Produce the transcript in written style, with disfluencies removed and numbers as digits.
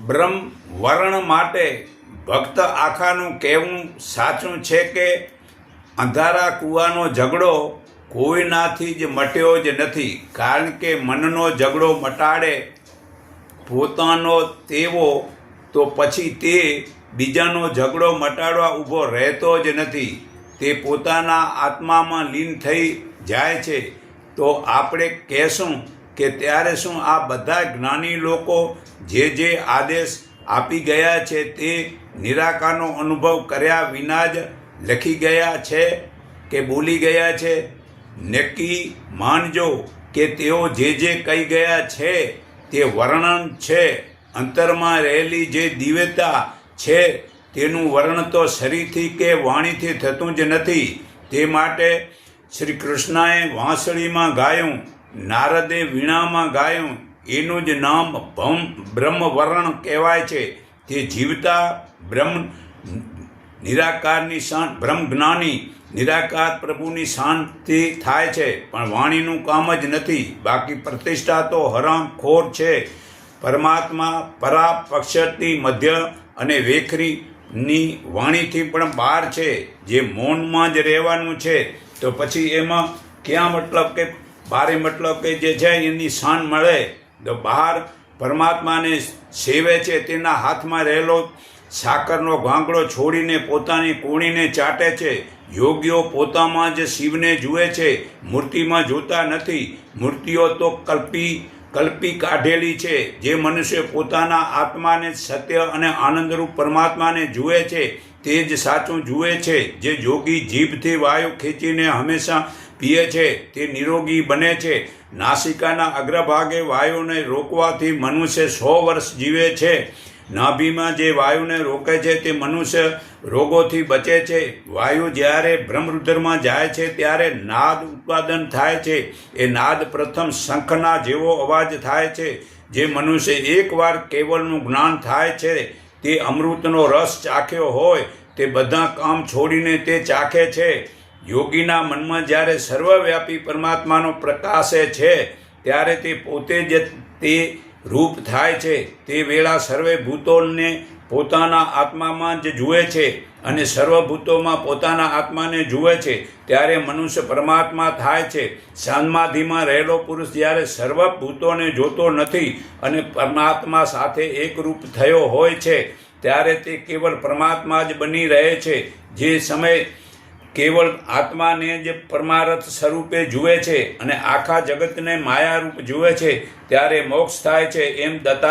બ્રહ્મ વર્ણ માટે ભક્ત આખાનું કહેવું સાચું છે કે અંધારા કૂવાનો ઝઘડો કોઈનાથી જ મટ્યો જ નથી, કારણ કે મનનો ઝઘડો મટાડે પોતાનો તેવો તો પછી તે બીજાનો ઝઘડો મટાડવા ઊભો રહેતો જ નથી, તે પોતાના આત્મામાં લીન થઈ જાય છે. તો આપણે કહેશું કે ત્યારે શું આ બધા જ્ઞાની લોકો જે આદેશ આપી ગયા છે તે નિરાકારનો અનુભવ કર્યા વિના જ લખી ગયા છે કે બોલી ગયા છે? નક્કી માનજો કે તેઓ જે કહી ગયા છે તે વર્ણન છે. અંતરમાં રહેલી જે દિવ્યતા છે તેનું વર્ણન તો શરીરથી કે વાણીથી થતું જ નથી. તે માટે શ્રી કૃષ્ણએ વાંસળીમાં ગાયું, નારદે વીણામાં ગાયું, એનું જ નામ બ્રહ્મવર્ણ કહેવાય છે. તે જીવતા નિરાકારની બ્રહ્મજ્ઞાની નિરાકાર પ્રભુની શાંતિ થાય છે, પણ વાણીનું કામ જ નથી. બાકી પ્રતિષ્ઠા તો હરામખોર છે. પરમાત્મા પરાપક્ષની મધ્ય અને વેખરીની વાણીથી પણ બહાર છે. જે મૌનમાં જ રહેવાનું છે તો પછી એમાં ક્યાં મતલબ કે બારે મતલબ કે જે છે એની શાન મળે? તો બહાર પરમાત્માને સેવે છે, તેના હાથમાં રહેલો સાકરનો ગાંગડો છોડીને પોતાની કોણીને ચાટે છે. યોગીઓ પોતામાં જ શિવને જુએ છે, મૂર્તિમાં જોતા નથી. મૂર્તિઓ તો કલ્પી કાઢેલી છે. જે મનુષ્ય પોતાના આત્માને સત્ય અને આનંદરૂપ પરમાત્માને જુએ છે તે જ સાચું જુએ છે. જે યોગી જીભથી વાયુ ખેંચીને હંમેશા પીએ છે તે નિરોગી બને છે. નાસિકાના અગ્રભાગે વાયુને રોકવાથી મનુષ્ય 100 વર્ષ જીવે છે. નાભીમાં જે વાયુને રોકે છે તે મનુષ્ય રોગોથી બચે છે. વાયુ જ્યારે બ્રહ્મરુદ્રમાં જાય છે ત્યારે નાદ ઉત્પાદન થાય છે. એ નાદ પ્રથમ શંખના જેવો અવાજ થાય છે. જે મનુષ્ય એકવાર કેવલનું જ્ઞાન થાય છે, તે અમૃતનો રસ ચાખ્યો હોય તે બધા કામ છોડીને તે ચાખે છે. યોગીના મનમાં જ્યારે સર્વવ્યાપી પરમાત્માનો પ્રકાશે છે ત્યારે તે પોતે જ તે રૂપ થાય છે. તે વેળા સર્વે ભૂતોને પોતાના આત્મામાં જ જુએ છે અને સર્વભૂતોમાં પોતાના આત્માને જુએ છે. ત્યારે મનુષ્ય પરમાત્મા થાય છે. સમાધિમાં રહેલો પુરુષ જ્યારે સર્વભૂતોને જોતો નથી અને પરમાત્મા સાથે એકરૂપ થયો હોય છે ત્યારે તે કેવળ પરમાત્મા જ બની રહે છે. જે સમય કેવળ આત્માને જ પરમાર્થ સ્વરૂપે જુએ છે અને આખા જગતને માયારૂપ જુએ છે ત્યારે મોક્ષ થાય છે. એમ દત્તા